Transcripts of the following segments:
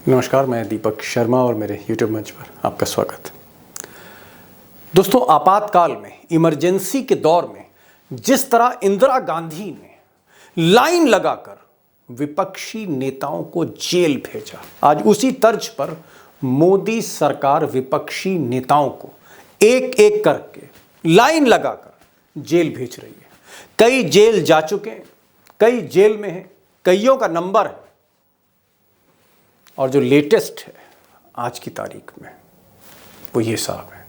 नमस्कार, मैं दीपक शर्मा और मेरे YouTube मंच पर आपका स्वागत। दोस्तों, आपातकाल में, इमरजेंसी के दौर में जिस तरह इंदिरा गांधी ने लाइन लगाकर विपक्षी नेताओं को जेल भेजा, आज उसी तर्ज पर मोदी सरकार विपक्षी नेताओं को एक एक करके लाइन लगाकर जेल भेज रही है। कई जेल जा चुके हैं, कई जेल में हैं, कईयों का नंबर है। और जो लेटेस्ट है आज की तारीख में वो ये साहब है,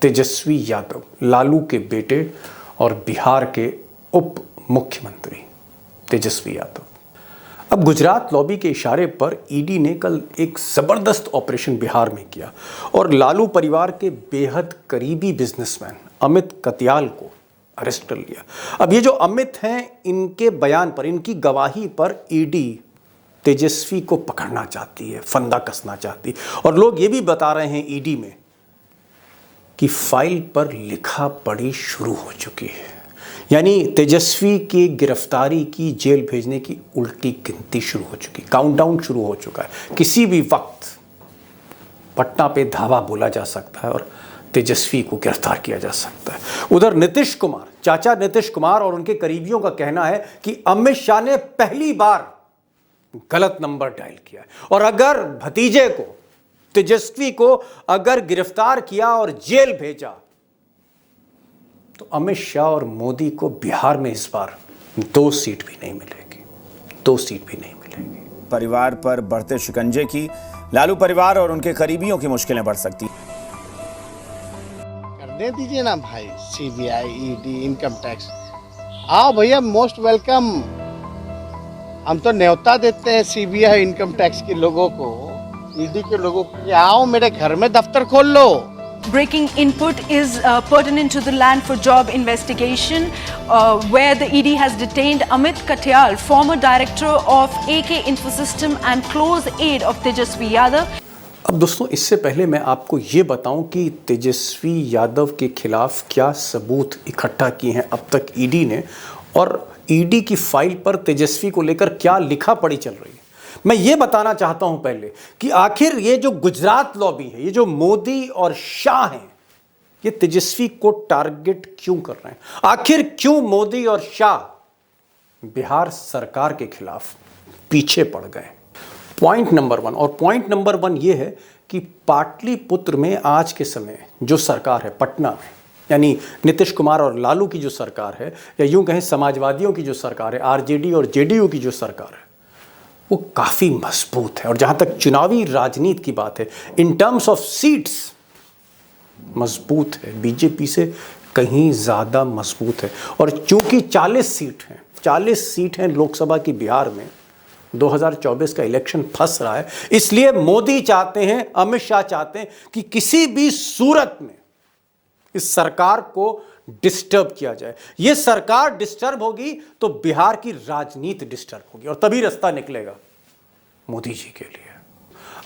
तेजस्वी यादव, लालू के बेटे और बिहार के उप मुख्यमंत्री तेजस्वी यादव। अब गुजरात लॉबी के इशारे पर ईडी ने कल एक जबरदस्त ऑपरेशन बिहार में किया और लालू परिवार के बेहद करीबी बिजनेसमैन अमित कतियाल को अरेस्ट कर लिया। अब ये जो अमित हैं, इनके बयान पर, इनकी गवाही पर ईडी तेजस्वी को पकड़ना चाहती है, फंदा कसना चाहती है। और लोग ये भी बता रहे हैं ईडी में कि फाइल पर लिखा पढ़ी शुरू हो चुकी है, यानी तेजस्वी की गिरफ्तारी की, जेल भेजने की उल्टी गिनती शुरू हो चुकी, काउंटडाउन शुरू हो चुका है। किसी भी वक्त पटना पे धावा बोला जा सकता है और तेजस्वी को गिरफ्तार किया जा सकता है। उधर नीतीश कुमार, चाचा नीतीश कुमार और उनके करीबियों का कहना है कि अमित शाह ने पहली बार गलत नंबर डायल किया है और अगर भतीजे को, तेजस्वी को अगर गिरफ्तार किया और जेल भेजा तो अमित शाह और मोदी को बिहार में इस बार 2 सीट भी नहीं मिलेगी, 2 सीट भी नहीं मिलेगी। परिवार पर बढ़ते शिकंजे की लालू परिवार और उनके करीबियों की मुश्किलें बढ़ सकती। कर दे दीजिए ना भाई, सीबीआई, ईडी, इनकम टैक्स, आओ भैया, मोस्ट वेलकम। हम तो न्योता देते हैं सीबीआई, इनकम टैक्स के लोगों को, ईडी के लोगों को, आओ मेरे घर में दफ्तर खोल लो। Breaking input is pertinent to the Land for Job investigation, where the ED has detained Amit Katyal, former director of AK Infosystem and close aide of Tejasvi Yadav. अब दोस्तों, इससे पहले मैं आपको ये बताऊं कि तेजस्वी यादव के खिलाफ क्या सबूत इकट्ठा किए हैं अब तक ईडी ने, और ईडी की फाइल पर तेजस्वी को लेकर क्या लिखा पढ़ी चल रही है। मैं ये बताना चाहता हूं पहले कि आखिर ये जो गुजरात लॉबी है, ये जो मोदी और शाह हैं, ये तेजस्वी को टारगेट क्यों कर रहे हैं? आखिर क्यों मोदी और शाह बिहार सरकार के खिलाफ पीछे पड़ गए? पॉइंट नंबर 1, और पॉइंट नंबर 1 ये है कि पाटलिपुत्र में आज के समय जो सरकार है, पटना में, यानी नीतीश कुमार और लालू की जो सरकार है, या यूं कहें समाजवादियों की जो सरकार है, आरजेडी और जेडीयू की जो सरकार है, वो काफ़ी मजबूत है। और जहां तक चुनावी राजनीति की बात है, इन टर्म्स ऑफ सीट्स मजबूत है, बीजेपी से कहीं ज़्यादा मजबूत है। और चूंकि 40 सीट हैं लोकसभा की बिहार में, 2024 का इलेक्शन फंस रहा है, इसलिए मोदी चाहते हैं, अमित शाह चाहते हैं कि किसी भी सूरत में इस सरकार को डिस्टर्ब किया जाए। यह सरकार डिस्टर्ब होगी तो बिहार की राजनीति डिस्टर्ब होगी और तभी रास्ता निकलेगा मोदी जी के लिए।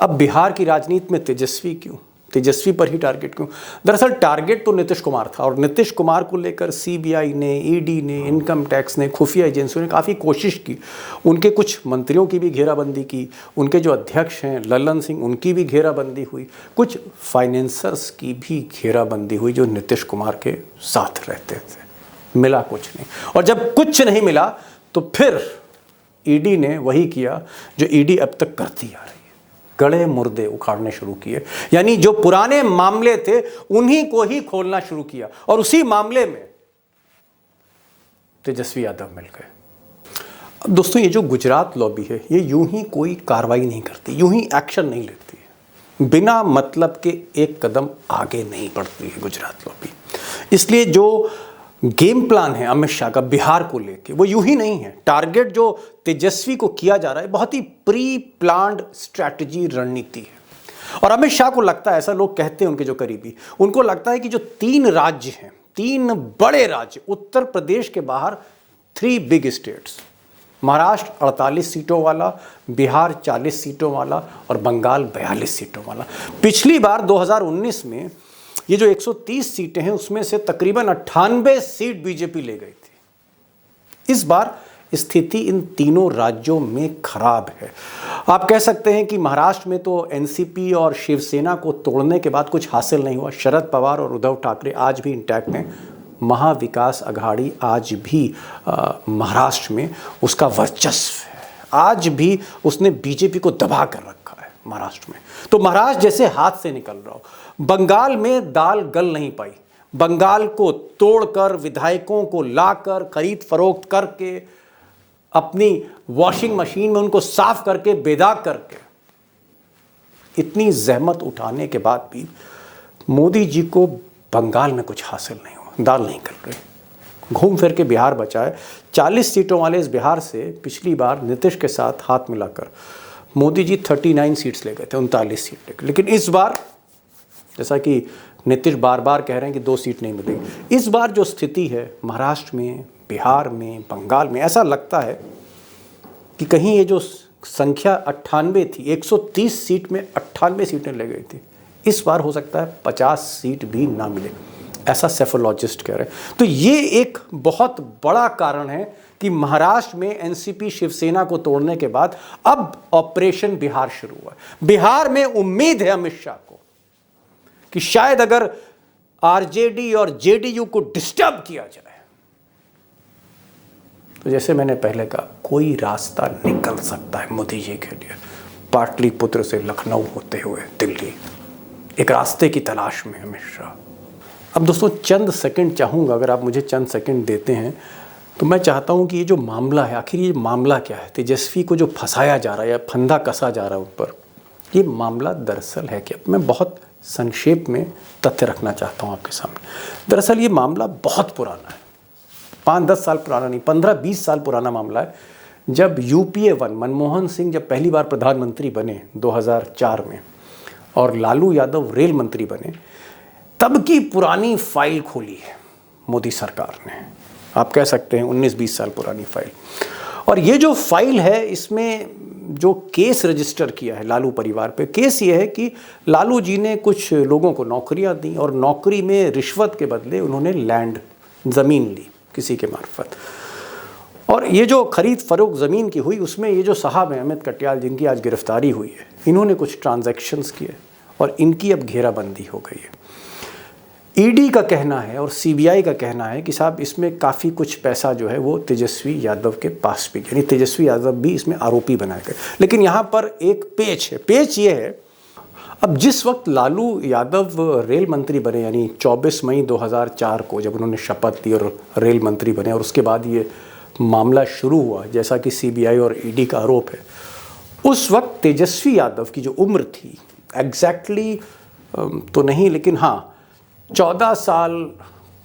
अब बिहार की राजनीति में तेजस्वी क्यों, तेजस्वी पर ही टारगेट क्यों? दरअसल टारगेट तो नीतीश कुमार था और नीतीश कुमार को लेकर सीबीआई ने, ईडी ने, इनकम टैक्स ने, खुफिया एजेंसियों ने काफ़ी कोशिश की। उनके कुछ मंत्रियों की भी घेराबंदी की, उनके जो अध्यक्ष हैं लल्लन सिंह, उनकी भी घेराबंदी हुई, कुछ फाइनेंसर्स की भी घेराबंदी हुई जो नीतीश कुमार के साथ रहते थे। मिला कुछ नहीं, और जब कुछ नहीं मिला तो फिर ईडी ने वही किया जो ईडी अब तक करती आ रही है, गड़े मुर्दे उखाड़ने शुरू किए। यानी जो पुराने मामले थे उन्हीं को ही खोलना शुरू किया, और उसी मामले में तेजस्वी यादव मिल गए। अब दोस्तों, ये जो गुजरात लॉबी है, ये यूं ही कोई कार्रवाई नहीं करती, यूं ही एक्शन नहीं लेती है, बिना मतलब के एक कदम आगे नहीं बढ़ती है गुजरात लॉबी। इसलिए जो गेम प्लान है अमित शाह का बिहार को लेके, वो यूं ही नहीं है। टारगेट जो तेजस्वी को किया जा रहा है, बहुत ही प्री प्लान्ड स्ट्रैटेजी, रणनीति है। और अमित शाह को लगता है, ऐसा लोग कहते हैं उनके जो करीबी, उनको लगता है कि जो 3 राज्य हैं, 3 बड़े राज्य, उत्तर प्रदेश के बाहर 3 बिग स्टेट्स, महाराष्ट्र 48 सीटों वाला, बिहार 40 सीटों वाला और बंगाल 42 सीटों वाला। पिछली बार 2019 में ये जो 130 सीटें हैं, उसमें से तकरीबन 98 सीट बीजेपी ले गई थी। इस बार स्थिति इन तीनों राज्यों में खराब है। आप कह सकते हैं कि महाराष्ट्र में तो एनसीपी और शिवसेना को तोड़ने के बाद कुछ हासिल नहीं हुआ। शरद पवार और उद्धव ठाकरे आज भी इंटैक्ट हैं। महाविकास अघाड़ी आज भी महाराष्ट्र में उसका वर्चस्व है। आज भी उसने बीजेपी को दबा कर रखा है महाराष्ट्र में। तो महाराष्ट्र जैसे हाथ से निकल रहा हो। बंगाल में दाल गल नहीं पाई। बंगाल को तोड़कर, विधायकों को लाकर, खरीद फरोख्त करके, अपनी वॉशिंग मशीन में उनको साफ करके, बेदाग करके, इतनी जहमत उठाने के बाद भी मोदी जी को बंगाल में कुछ हासिल नहीं हुआ। दाल नहीं गल रही। घूम फिर के बिहार बचा है। 40 सीटों वाले इस बिहार से पिछली बार नीतीश के साथ हाथ मिलाकर मोदी जी 39 सीट्स ले गए थे, 39 सीट लेकर। लेकिन इस बार जैसा कि नीतीश बार बार कह रहे हैं कि 2 सीट नहीं मिलेगी, इस बार जो स्थिति है महाराष्ट्र में, बिहार में, बंगाल में, ऐसा लगता है कि कहीं ये जो संख्या 98 थी, 130 सीट में 98 सीटें ले गई थी, इस बार हो सकता है 50 सीट भी ना मिले, ऐसा सेफोलॉजिस्ट कह रहे हैं। तो ये एक बहुत बड़ा कारण है कि महाराष्ट्र में एनसीपी शिवसेना को तोड़ने के बाद अब ऑपरेशन बिहार शुरू हुआ है। बिहार में उम्मीद है अमित शाह को कि शायद अगर आरजेडी और जेडीयू को डिस्टर्ब किया जाए तो जैसे मैंने पहले कहा, कोई रास्ता निकल सकता है मोदी जी के लिए। पाटलिपुत्र से लखनऊ होते हुए दिल्ली, एक रास्ते की तलाश में अमित शाह। अब दोस्तों चंद सेकंड चाहूँगा, अगर आप मुझे चंद सेकंड देते हैं तो मैं चाहता हूँ कि ये जो मामला है, आखिर ये मामला क्या है? तेजस्वी को जो फंसाया जा रहा है या फंदा कसा जा रहा है ऊपर, ये मामला दरअसल है क्या? मैं बहुत संक्षेप में तथ्य रखना चाहता हूँ आपके सामने। दरअसल ये मामला बहुत पुराना है, 5-10 साल पुराना नहीं, 15-20 साल पुराना मामला है। जब यूपीए 1 मनमोहन सिंह जब पहली बार प्रधानमंत्री बने 2004 में और लालू यादव रेल मंत्री बने, तब की पुरानी फाइल खोली है मोदी सरकार ने। आप कह सकते हैं 19-20 साल पुरानी फाइल। और ये जो फाइल है, इसमें जो केस रजिस्टर किया है लालू परिवार पे, केस ये है कि लालू जी ने कुछ लोगों को नौकरियां दी और नौकरी में रिश्वत के बदले उन्होंने लैंड, ज़मीन ली किसी के मार्फत। और ये जो खरीद फरोख्त ज़मीन की हुई, उसमें ये जो साहब हैं अमित कटियाल, जिनकी आज गिरफ्तारी हुई है, इन्होंने कुछ ट्रांजैक्शंस किए और इनकी अब घेराबंदी हो गई है। ईडी का कहना है और सीबीआई का कहना है कि साहब इसमें काफ़ी कुछ पैसा जो है वो तेजस्वी यादव के पास भी, यानी तेजस्वी यादव भी इसमें आरोपी बनाए गए। लेकिन यहाँ पर एक पेच है। पेच ये है, अब जिस वक्त लालू यादव रेल मंत्री बने, यानी 24 मई 2004 को जब उन्होंने शपथ ली और रेल मंत्री बने, और उसके बाद ये मामला शुरू हुआ जैसा कि सीबीआई और ईडी का आरोप है, उस वक्त तेजस्वी यादव की जो उम्र थी, एग्जैक्टली तो नहीं लेकिन हाँ 14 साल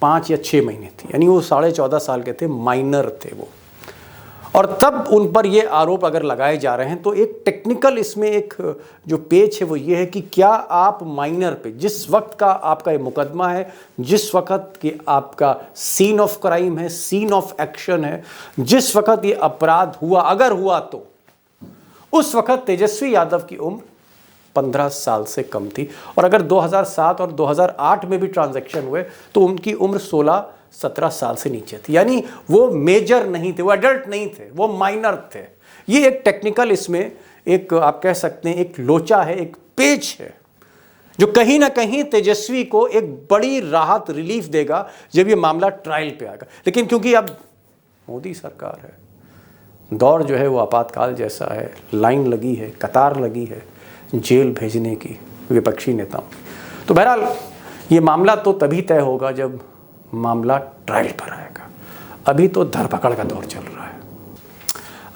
5 या 6 महीने थी, यानी वो 14.5 साल के थे, माइनर थे वो। और तब उन पर ये आरोप अगर लगाए जा रहे हैं तो एक टेक्निकल इसमें एक जो पेच है वो ये है कि क्या आप माइनर पे, जिस वक्त का आपका ये मुकदमा है, जिस वक्त कि आपका सीन ऑफ क्राइम है, सीन ऑफ एक्शन है, जिस वक्त ये अपराध हुआ, अगर हुआ तो उस वक्त तेजस्वी यादव की उम्र 15 साल से कम थी। और अगर 2007 और 2008 में भी ट्रांजैक्शन हुए तो उनकी उम्र 16-17 साल से नीचे थी, यानी वो मेजर नहीं थे, वो एडल्ट नहीं थे, वो माइनर थे। ये एक टेक्निकल इसमें एक आप कह सकते हैं एक लोचा है, एक पेच है, जो कहीं ना कहीं तेजस्वी को एक बड़ी राहत, रिलीफ देगा जब ये मामला ट्रायल पे आएगा। लेकिन क्योंकि अब मोदी सरकार है, दौर जो है वो आपातकाल जैसा है, लाइन लगी है, कतार लगी है जेल भेजने की विपक्षी नेताओं की। तो बहरहाल ये मामला तो तभी तय होगा जब मामला ट्रायल पर आएगा। अभी तो धरपकड़ का दौर चल रहा है।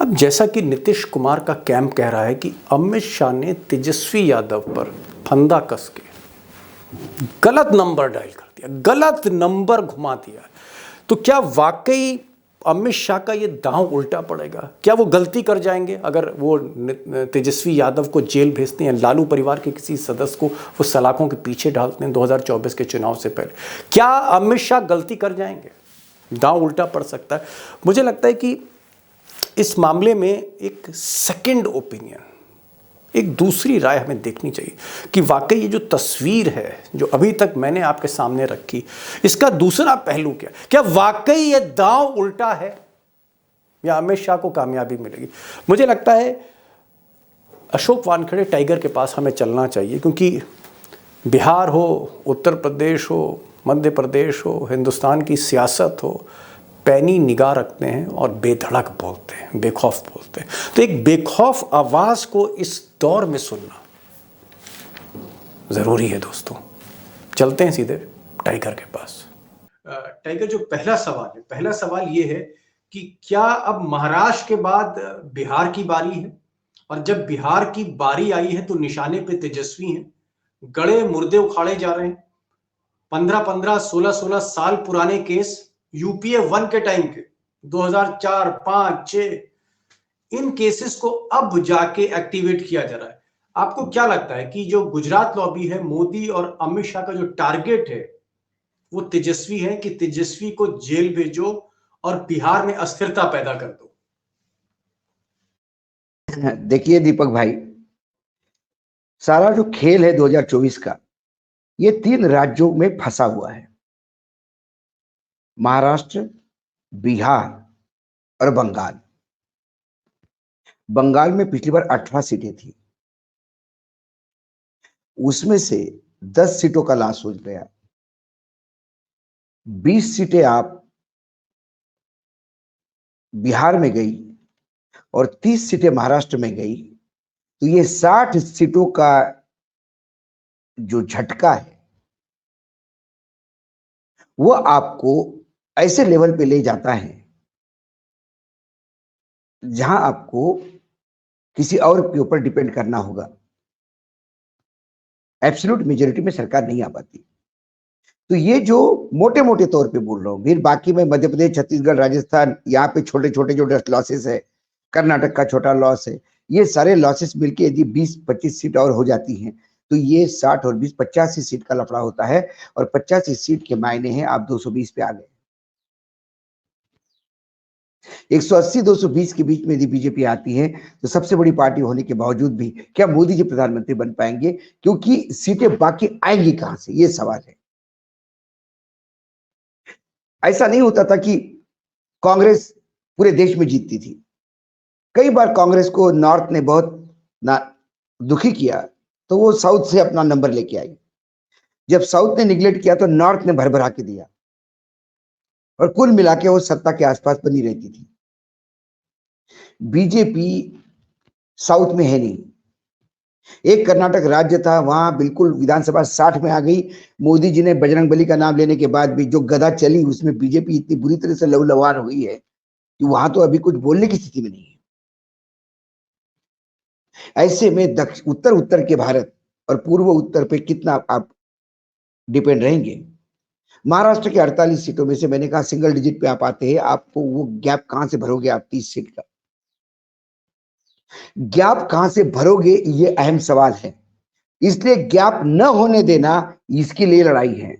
अब जैसा कि नीतीश कुमार का कैंप कह रहा है कि अमित शाह ने तेजस्वी यादव पर फंदा कस के गलत नंबर डायल कर दिया, गलत नंबर घुमा दिया, तो क्या वाकई अमित शाह का ये दांव उल्टा पड़ेगा? क्या वो गलती कर जाएंगे अगर वो तेजस्वी यादव को जेल भेजते हैं, लालू परिवार के किसी सदस्य को वो सलाखों के पीछे डालते हैं 2024 के चुनाव से पहले? क्या अमित शाह गलती कर जाएंगे? दांव उल्टा पड़ सकता है। मुझे लगता है कि इस मामले में एक सेकंड ओपिनियन, एक दूसरी राय हमें देखनी चाहिए कि वाकई ये जो तस्वीर है जो अभी तक मैंने आपके सामने रखी, इसका दूसरा पहलू क्या वाकई ये दांव उल्टा है? या अमित शाह को कामयाबी मिलेगी? मुझे लगता है अशोक वानखेड़े टाइगर के पास हमें चलना चाहिए, क्योंकि बिहार हो, उत्तर प्रदेश हो, मध्य प्रदेश हो, हिंदुस्तान की सियासत हो, पैनी निगाह रखते हैं और बेधड़क बोलते हैं, बेखौफ बोलते हैं। तो एक बेखौफ आवाज़ को इस दौर में सुनना ज़रूरी है दोस्तों। चलते हैं सीधे टाइगर के पास। टाइगर, जो पहला सवाल ये है कि क्या अब महाराष्ट्र के बाद बिहार की बारी है? और जब बिहार की बारी आई है तो निशाने पे तेजस्वी हैं, गड़े मुर्दे उखाड़े जा रहे हैं। 15-15, 16-16 साल पुराने केस यूपीए 1 के टाइम के, 2004, 5, 6, इन केसेस को अब जाके एक्टिवेट किया जा रहा है। आपको क्या लगता है कि जो गुजरात लॉबी है, मोदी और अमित शाह का जो टारगेट है वो तेजस्वी है कि तेजस्वी को जेल भेजो और बिहार में अस्थिरता पैदा कर दो? देखिए दीपक भाई, सारा जो खेल है 2024 का, ये 3 राज्यों में फंसा हुआ है, महाराष्ट्र, बिहार और बंगाल। बंगाल में पिछली बार 18 सीटें थी, उसमें से 10 सीटों का लॉस हो गया। 20 सीटें आप बिहार में गई और 30 सीटें महाराष्ट्र में गई, तो ये 60 सीटों का जो झटका है वो आपको ऐसे लेवल पे ले जाता है जहां आपको किसी और के ऊपर डिपेंड करना होगा। एब्सोल्यूट मेजॉरिटी में सरकार नहीं आ पाती। तो ये जो मोटे मोटे तौर पे बोल रहा हूं, फिर बाकी में मध्य प्रदेश, छत्तीसगढ़, राजस्थान, यहाँ पे छोटे छोटे जो लॉसेस है, कर्नाटक का छोटा लॉस है, ये सारे लॉसेस मिलके यदि 20-25 सीट और हो जाती हैं तो ये 60 और 20 85 सीट का लफड़ा होता है। और 85 सीट के मायने हैं आप 220 पे आ गए। 180-220 के बीच में यदि बीजेपी आती है तो सबसे बड़ी पार्टी होने के बावजूद भी क्या मोदी जी प्रधानमंत्री बन पाएंगे? क्योंकि सीटें बाकी आएंगी कहां से, ये सवाल है। ऐसा नहीं होता था कि कांग्रेस पूरे देश में जीतती थी। कई बार कांग्रेस को नॉर्थ ने बहुत दुखी किया तो वो साउथ से अपना नंबर लेके आई। जब साउथ ने निगलेक्ट किया तो नॉर्थ ने भर भरा के दिया, और कुल मिला के वो सत्ता के आसपास बनी रहती थी। बीजेपी साउथ में है नहीं। एक कर्नाटक राज्य था, वहां बिल्कुल विधानसभा 60 में आ गई। मोदी जी ने बजरंगबली का नाम लेने के बाद भी जो गदा चली उसमें बीजेपी इतनी बुरी तरह से लहूलुहान हुई है कि वहां तो अभी कुछ बोलने की स्थिति में नहीं है। ऐसे में उत्तर के भारत और पूर्व उत्तर पे कितना आप डिपेंड रहेंगे? महाराष्ट्र के 48 सीटों में से मैंने कहा सिंगल डिजिट पे आप आते हैं, आपको वो गैप कहां से भरोगे? आप 30 सीट का गैप कहां से भरोगे, ये अहम सवाल है। इसलिए गैप न होने देना, इसके लिए लड़ाई है।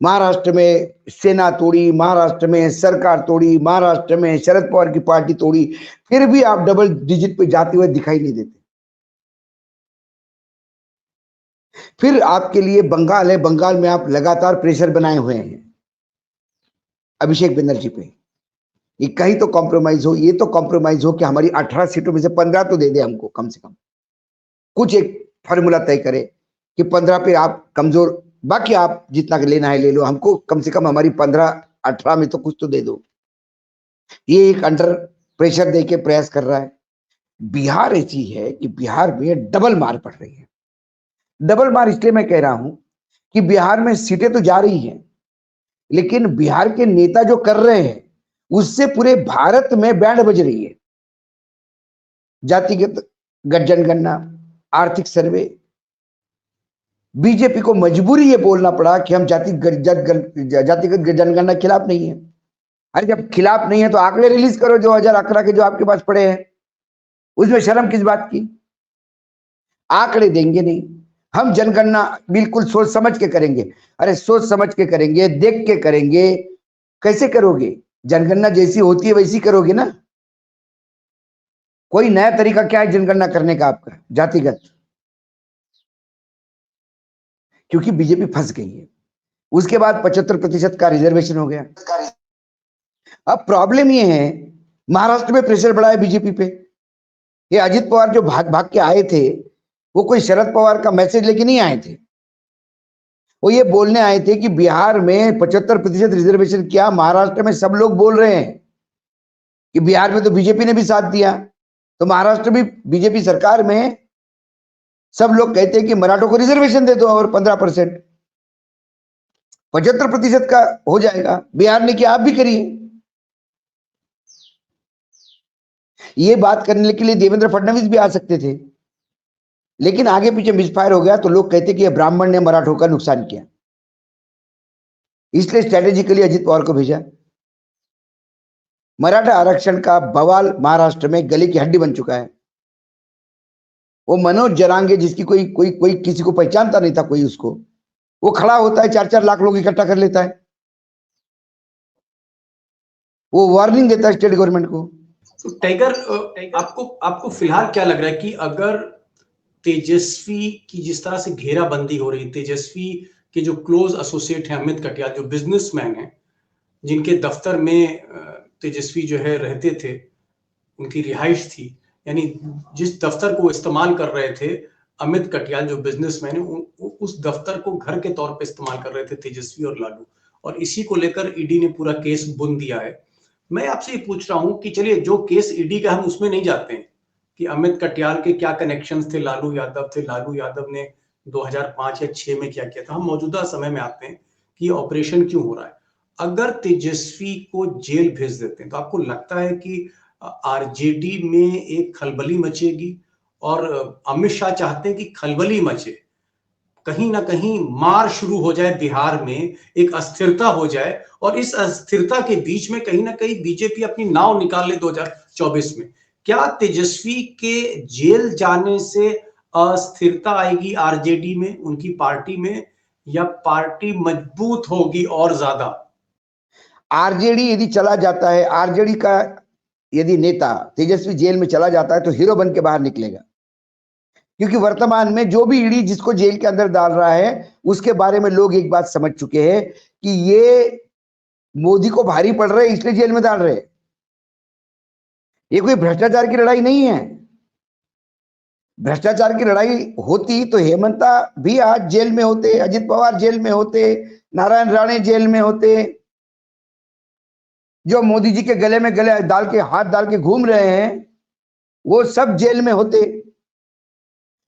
महाराष्ट्र में सेना तोड़ी, महाराष्ट्र में सरकार तोड़ी, महाराष्ट्र में शरद पवार की पार्टी तोड़ी, फिर भी आप डबल डिजिट पे जाते हुए दिखाई नहीं देते। फिर आपके लिए बंगाल है, बंगाल में आप लगातार प्रेशर बनाए हुए हैं अभिषेक बनर्जी पे। ये कहीं तो कॉम्प्रोमाइज हो, ये तो कॉम्प्रोमाइज हो कि हमारी 18 सीटों में से 15 तो दे दे हमको, कम से कम कुछ एक फॉर्मूला तय करे कि 15 पे आप कमजोर, बाकी आप जितना लेना है ले लो, हमको कम से कम हमारी 15-18 में तो कुछ तो दे दो। ये एक अंडर प्रेशर दे के प्रयास कर रहा है। बिहार ऐसी है कि बिहार में डबल मार पड़ रही है। डबल मार इसलिए मैं कह रहा हूं कि बिहार में सीटें तो जा रही हैं, लेकिन बिहार के नेता जो कर रहे हैं उससे पूरे भारत में बैंड बज रही है। जातिगत जनगणना, आर्थिक सर्वे, बीजेपी को मजबूरी ये बोलना पड़ा कि हम जातिगत जनगणना खिलाफ नहीं है। अरे जब खिलाफ नहीं है तो आंकड़े रिलीज करो, 2011 के जो आपके पास पड़े हैं, उसमें शर्म किस बात की? आंकड़े देंगे नहीं, हम जनगणना बिल्कुल सोच समझ के करेंगे। अरे सोच समझ के करेंगे, देख के करेंगे, कैसे करोगे? जनगणना जैसी होती है वैसी करोगे ना। कोई नया तरीका क्या है जनगणना करने का आपका जातिगत? क्योंकि बीजेपी फंस गई है। उसके बाद 75% का रिजर्वेशन हो गया। अब प्रॉब्लम ये है, महाराष्ट्र में प्रेशर बढ़ा है बीजेपी पे। ये अजित पवार जो भाग भाग के आए थे, वो कोई शरद पवार का मैसेज लेके नहीं आए थे। वो ये बोलने आए थे कि बिहार में 75% रिजर्वेशन किया, महाराष्ट्र में सब लोग बोल रहे हैं कि बिहार में तो बीजेपी ने भी साथ दिया, तो महाराष्ट्र भी बीजेपी सरकार में सब लोग कहते हैं कि मराठों को रिजर्वेशन दे दो और 15%, 75% का हो जाएगा। बिहार ने किया, आप भी करिए। ये बात करने के लिए देवेंद्र फडणवीस भी आ सकते थे, लेकिन आगे पीछे मिसफायर हो गया, तो लोग कहते कि ये ब्राह्मण ने मराठों का नुकसान किया, इसलिए स्ट्रेटेजिकली अजित पवार को भेजा। मराठा आरक्षण का बवाल महाराष्ट्र में गले की हड्डी बन चुका है। वो मनोज जरांगे, जिसकी कोई कोई कोई किसी को पहचानता नहीं था कोई, उसको वो खड़ा होता है, 4-4 लाख लोग इकट्ठा कर लेता है, वो वार्निंग देता है स्टेट गवर्नमेंट को। तो टाइगर, आपको फिलहाल क्या लग रहा है कि अगर तेजस्वी की जिस तरह से घेराबंदी हो रही, तेजस्वी के जो क्लोज एसोसिएट हैं अमित कटियाल, जो बिजनेसमैन हैं, जिनके दफ्तर में तेजस्वी जो है रहते थे, उनकी रिहाइश थी, यानी जिस दफ्तर को इस्तेमाल कर रहे थे अमित कटियाल जो बिजनेसमैन है, उस दफ्तर को घर के तौर पे इस्तेमाल कर रहे थे तेजस्वी और लालू, और इसी को लेकर ईडी ने पूरा केस बुन दिया है। मैं आपसे ये पूछ रहा हूं कि चलिए, जो केस ईडी का, हम उसमें नहीं जाते हैं कि अमित कटियाल के क्या कनेक्शंस थे लालू यादव ने 2005 या 6 में क्या किया था। हम मौजूदा समय में आते हैं कि ये ऑपरेशन क्यों हो रहा है। अगर तेजस्वी को जेल भेज देते हैं तो आपको लगता है कि आरजेडी में एक खलबली मचेगी, और अमित शाह चाहते हैं कि खलबली मचे, कहीं ना कहीं मार शुरू हो जाए बिहार में, एक अस्थिरता हो जाए, और इस अस्थिरता के बीच में कहीं ना कहीं बीजेपी अपनी नाव निकाल ले 2024 में। क्या तेजस्वी के जेल जाने से अस्थिरता आएगी आरजेडी में, उनकी पार्टी में, या पार्टी मजबूत होगी और ज्यादा? आरजेडी यदि चला जाता है, आरजेडी का यदि नेता तेजस्वी जेल में चला जाता है, तो हीरो बन के बाहर निकलेगा, क्योंकि वर्तमान में जो भी ईडी जिसको जेल के अंदर डाल रहा है, उसके बारे में लोग एक बात समझ चुके हैं कि ये मोदी को भारी पड़ रहे, इसलिए जेल में डाल रहे। ये कोई भ्रष्टाचार की लड़ाई नहीं है। भ्रष्टाचार की लड़ाई होती तो हेमंता भी आज जेल में होते, अजित पवार जेल में होते, नारायण राणे जेल में होते, जो मोदी जी के गले में गले डाल के, हाथ डाल के घूम रहे हैं, वो सब जेल में होते।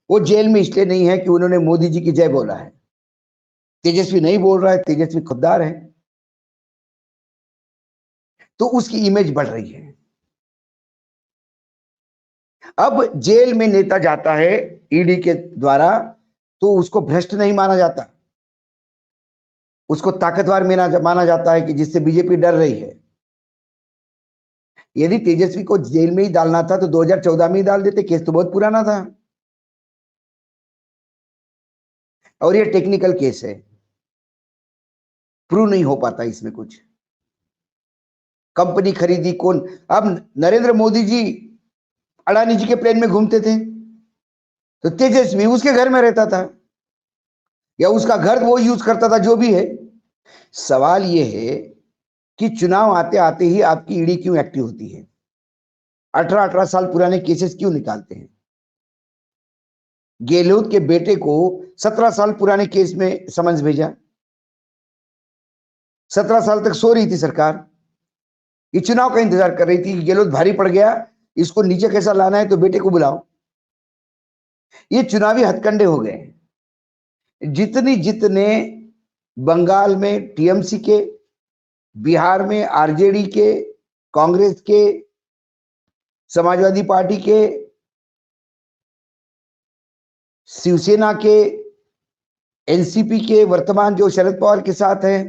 वो जेल में इसलिए नहीं है कि उन्होंने मोदी जी की जय बोला है। तेजस्वी नहीं बोल रहा है, तेजस्वी खुददार है, तो उसकी इमेज बढ़ रही है। अब जेल में नेता जाता है ईडी के द्वारा, तो उसको भ्रष्ट नहीं माना जाता, उसको ताकतवर माना जाता है, कि जिससे बीजेपी डर रही है। यदि तेजस्वी को जेल में ही डालना था तो 2014 में ही डाल देते, केस तो बहुत पुराना था। और ये टेक्निकल केस है, प्रूव नहीं हो पाता इसमें कुछ। कंपनी खरीदी कौन? अब नरेंद्र मोदी जी अडानी जी के प्लेन में घूमते थे, तो तेजस्वी उसके घर में रहता था, या उसका घर वो यूज करता था, जो भी है। सवाल ये है कि चुनाव आते आते ही आपकी ईडी क्यों एक्टिव होती है? 18-18 साल पुराने केसेस क्यों निकालते हैं? गहलोत के बेटे को 17 साल पुराने केस में समन्स भेजा, 17 साल तक सो रही थी सरकार, ये चुनाव का इंतजार कर रही थी कि गहलोत भारी पड़ गया, इसको नीचे कैसा लाना है, तो बेटे को बुलाओ। ये चुनावी हथकंडे हो गए। जितने बंगाल में टीएमसी के, बिहार में आरजेडी के, कांग्रेस के, समाजवादी पार्टी के, शिवसेना के, एनसीपी के, वर्तमान जो शरद पवार के साथ है,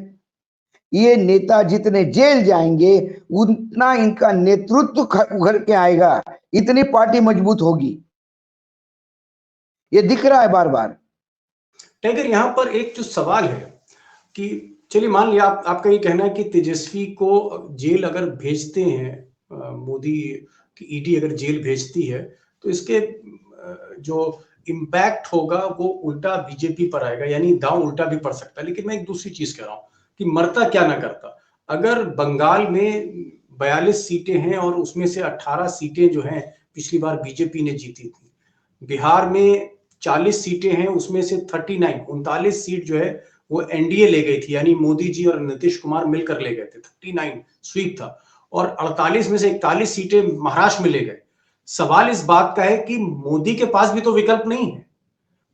ये नेता जितने जेल जाएंगे उतना इनका नेतृत्व उभर के आएगा, इतनी पार्टी मजबूत होगी। ये दिख रहा है बार बार। टाइगर, यहां पर एक जो सवाल है कि चलिए मान लिया आपका ये कहना है कि तेजस्वी को जेल अगर भेजते हैं, मोदी की ईडी अगर जेल भेजती है, तो इसके जो इम्पैक्ट होगा वो उल्टा बीजेपी पर आएगा, यानी दांव उल्टा भी पड़ सकता है। लेकिन मैं एक दूसरी चीज कह रहा हूं कि मरता क्या ना करता, अगर बंगाल में 42 सीटें हैं और उसमें से 18 सीटें जो हैं पिछली बार बीजेपी ने जीती थी। बिहार में 40 सीटें हैं, उसमें से 39 सीट जो है वो एनडीए ले गई थी, यानी मोदी जी और नीतीश कुमार मिलकर ले गए थे। 39 स्वीप था और 48 में से 41 सीटें महाराष्ट्र में ले गए। सवाल इस बात का है कि मोदी के पास भी तो विकल्प नहीं है।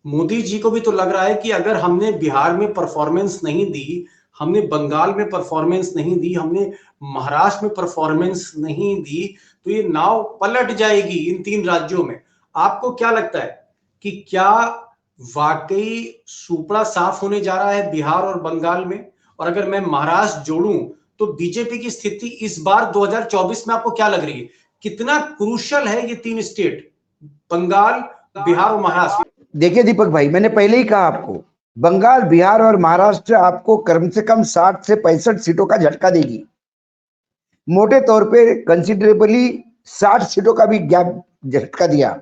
मोदी जी को भी तो लग रहा है कि अगर हमने बिहार में परफॉर्मेंस नहीं दी, हमने बंगाल में परफॉर्मेंस नहीं दी, हमने महाराष्ट्र में परफॉर्मेंस नहीं दी, तो ये नाव पलट जाएगी इन 3 राज्यों में। आपको क्या लगता है कि क्या वाकई सुपड़ा साफ होने जा रहा है बिहार और बंगाल में? और अगर मैं महाराष्ट्र जोड़ूं तो बीजेपी की स्थिति इस बार 2024 में आपको क्या लग रही है? कितना क्रूशल है ये 3 स्टेट, बंगाल, बिहार और महाराष्ट्र? देखिए दीपक भाई, मैंने पहले ही कहा आपको, बंगाल, बिहार और महाराष्ट्र आपको कम से कम 60 से 65 सीटों का झटका देगी। मोटे तौर पे कंसिडरेबली 60 सीटों का भी गैप झटका दिया।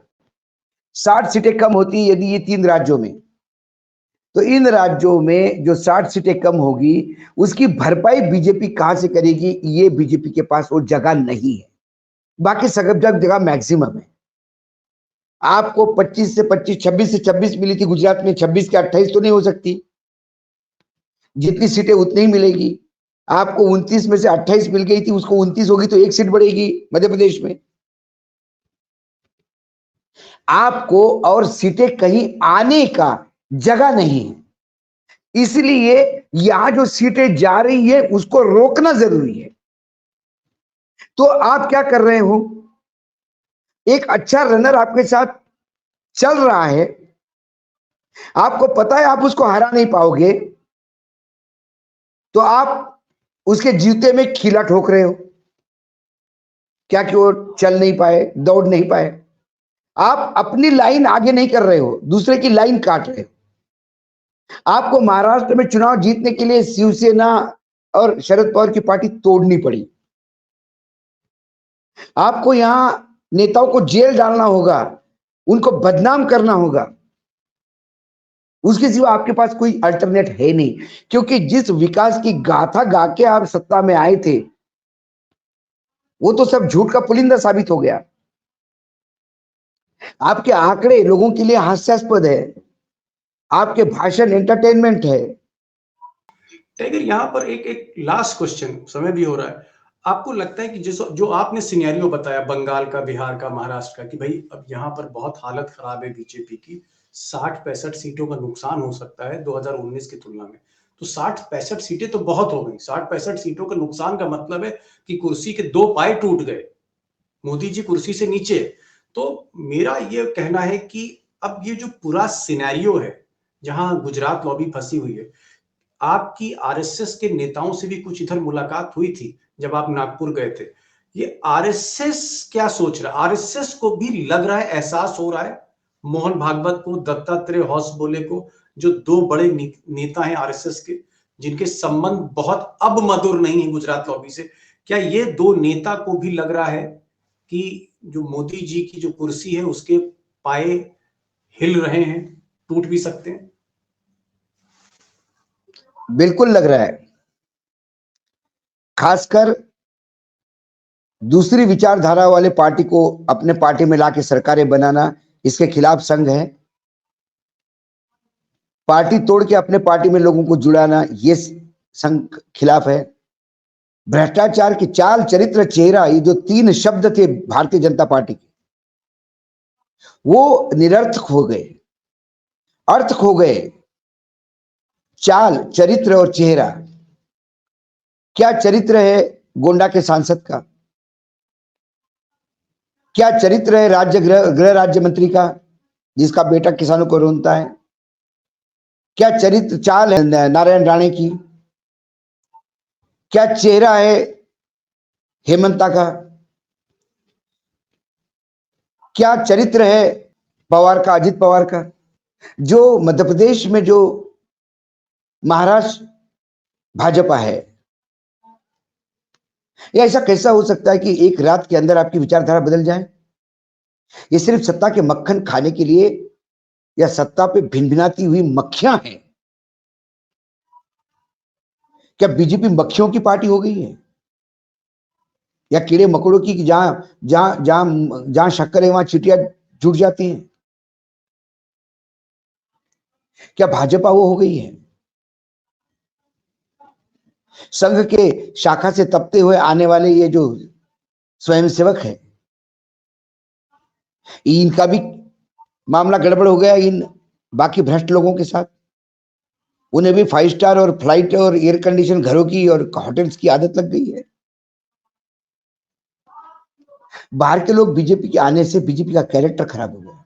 60 सीटें कम होती यदि ये 3 राज्यों में, तो इन राज्यों में जो 60 सीटें कम होगी उसकी भरपाई बीजेपी कहां से करेगी? ये बीजेपी के पास वो जगह नहीं है। बाकी सब जगह मैक्सिमम है। आपको 25 से 25, 26 से 26 मिली थी गुजरात में, 26 के 28 तो नहीं हो सकती। जितनी सीटें उतनी ही मिलेगी। आपको 29 में से 28 मिल गई थी, उसको 29 होगी तो 1 सीट बढ़ेगी मध्य प्रदेश में। आपको और सीटें कहीं आने का जगह नहीं है, इसलिए यहां जो सीटें जा रही है उसको रोकना जरूरी है। तो आप क्या कर रहे हो? एक अच्छा रनर आपके साथ चल रहा है, आपको पता है आप उसको हरा नहीं पाओगे, तो आप उसके जूते में खीला ठोक रहे हो। क्या कि वो चल नहीं पाए, दौड़ नहीं पाए। आप अपनी लाइन आगे नहीं कर रहे हो, दूसरे की लाइन काट रहे हो। आपको महाराष्ट्र में चुनाव जीतने के लिए शिवसेना और शरद पवार की पार्टी तोड़नी पड़ी। आपको यहां नेताओं को जेल डालना होगा, उनको बदनाम करना होगा। उसके सिवा आपके पास कोई अल्टरनेट है नहीं, क्योंकि जिस विकास की गाथा गा के आप सत्ता में आए थे वो तो सब झूठ का पुलिंदा साबित हो गया। आपके आंकड़े लोगों के लिए हास्यास्पद है, आपके भाषण एंटरटेनमेंट है। टाइगर, यहाँ पर एक लास्ट क्वेश्चन, समय भी हो रहा है। आपको लगता है कि जो आपने सिनेरियो बताया बंगाल का, बिहार का, महाराष्ट्र का, कि भाई अब यहाँ पर बहुत हालत खराब है बीजेपी की, 60-65 सीटों का नुकसान हो सकता है 2019 की तुलना में, तो 60-65 सीटें तो बहुत हो गई। 60-65 सीटों का नुकसान का मतलब है कि कुर्सी के 2 पाए टूट गए, मोदी जी कुर्सी से नीचे। तो मेरा ये कहना है कि अब ये जो पूरा सिनेरियो है जहां गुजरात लॉबी फंसी हुई है, आपकी आरएसएस के नेताओं से भी कुछ इधर मुलाकात हुई थी जब आप नागपुर गए थे। ये आरएसएस क्या सोच रहा है? आरएसएस को भी लग रहा है, एहसास हो रहा है, मोहन भागवत को, दत्तात्रेय होसबोले को, जो 2 बड़े नेता हैं आरएसएस के, जिनके संबंध बहुत अब मधुर नहीं है गुजरात लॉबी से, क्या ये 2 नेता को भी लग रहा है कि जो मोदी जी की जो कुर्सी है उसके पाए हिल रहे हैं, टूट भी सकते हैं? बिल्कुल लग रहा है। खासकर दूसरी विचारधारा वाले पार्टी को अपने पार्टी में लाके सरकारें बनाना, इसके खिलाफ संघ है। पार्टी तोड़ के अपने पार्टी में लोगों को जुड़ाना, ये संघ खिलाफ है। भ्रष्टाचार की चाल, चरित्र, चेहरा, ये जो 3 शब्द थे भारतीय जनता पार्टी के, वो निरर्थक हो गए, अर्थ खो गए। चाल, चरित्र और चेहरा। क्या चरित्र है गोंडा के सांसद का? क्या चरित्र है गृह राज्य मंत्री का, जिसका बेटा किसानों को रोनता है? क्या चरित्र चाल है नारायण राणे की? क्या चेहरा है हेमंता का? क्या चरित्र है पवार का, अजित पवार का? जो मध्य प्रदेश में, जो महाराष्ट्र भाजपा है, या ऐसा कैसा हो सकता है कि एक रात के अंदर आपकी विचारधारा बदल जाए? ये सिर्फ सत्ता के मक्खन खाने के लिए, या सत्ता पे भिनभिनाती हुई मक्खियां हैं? क्या बीजेपी मक्खियों की पार्टी हो गई है? या कीड़े मकोड़ों की, जहां जहां जहां जहां शक्कर है वहां चींटियां जुट जाती हैं? क्या भाजपा वो हो गई है? संघ के शाखा से तपते हुए आने वाले ये जो स्वयंसेवक है, इनका भी मामला गड़बड़ हो गया इन बाकी भ्रष्ट लोगों के साथ। उन्हें भी 5 स्टार और फ्लाइट और एयर कंडीशन घरों की और होटल्स की आदत लग गई है। बाहर के लोग बीजेपी के आने से बीजेपी का कैरेक्टर खराब हो गया,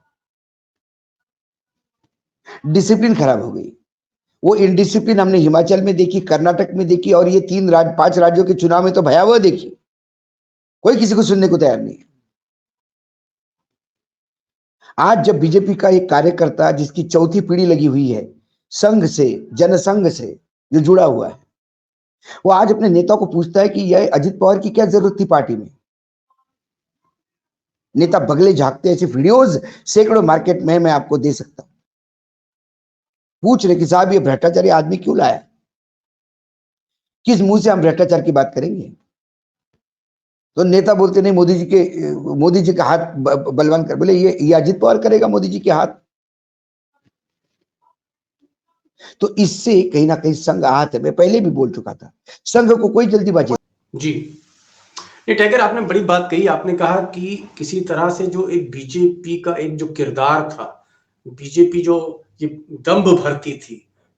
डिसिप्लिन खराब हो गई। वो इनडिसिप्लिन हमने हिमाचल में देखी, कर्नाटक में देखी, और ये 5 राज्यों के चुनाव में तो भयावह देखी। कोई किसी को सुनने को तैयार नहीं है। आज जब बीजेपी का एक कार्यकर्ता जिसकी चौथी पीढ़ी लगी हुई है संघ से, जनसंघ से जो जुड़ा हुआ है, वो आज अपने नेता को पूछता है कि यह अजित पवार की क्या जरूरत थी पार्टी में। नेता बगले झांकते, ऐसे वीडियोस सैकड़ों मार्केट में मैं आपको दे सकता हूं। पूछ रहे कि साहब ये भ्रष्टाचारी आदमी क्यों लाया, किस मुंह से हम भ्रष्टाचार की बात करेंगे? तो नेता बोलते नहीं, मोदी जी का हाथ बलवान कर। बोले ये अजित पवार करेगा मोदी जी के हाथ? तो इससे कहीं ना कहीं संघ आहत है। मैं पहले भी बोल चुका था, संघ को कोई जल्दीबाजी। जी, ये टाइगर आपने बड़ी बात कही। आपने कहा कि किसी तरह से जो एक बीजेपी का एक जो किरदार था, बीजेपी जो ये दंभ भरती थी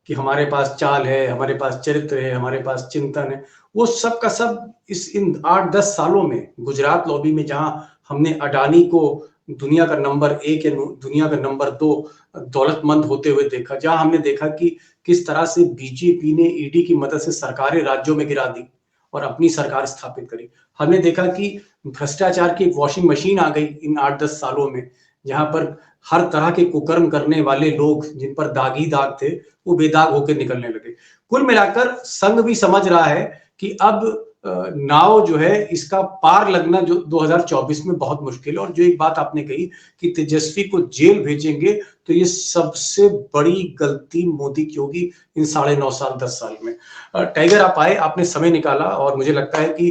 कि हमारे पास चाल है, हमारे पास चरित्र है, हमारे पास चिंतन है, वो सब का सब इन 8-10 सालों में गुजरात लॉबी में, जहां हमने अडानी को दुनिया का नंबर 1 या दुनिया का नंबर 2 दौलतमंद होते हुए देखा, जहां हमने देखा कि किस तरह से बीजेपी ने ईडी की मदद से सरकारें राज्यों में गिरा दी और अपनी सरकार स्थापित करी। हमने देखा कि भ्रष्टाचार की एक वॉशिंग मशीन आ गई इन 8-10 सालों में, जहां पर हर तरह के कुकर्म करने वाले लोग जिन पर दाग ही दाग थे वो बेदाग होकर निकलने लगे। कुल मिलाकर संघ भी समझ रहा है कि अब नाव जो है इसका पार लगना जो 2024 में बहुत मुश्किल है। और जो एक बात आपने कही कि तेजस्वी को जेल भेजेंगे, तो ये सबसे बड़ी गलती मोदी की होगी इन 9.5 साल 10 साल में। टाइगर आप आए, आपने समय निकाला, और मुझे लगता है कि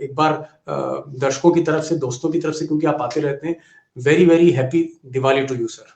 एक बार दर्शकों की तरफ से, दोस्तों की तरफ से, क्योंकि आप आते रहते हैं, very very happy Diwali to you sir.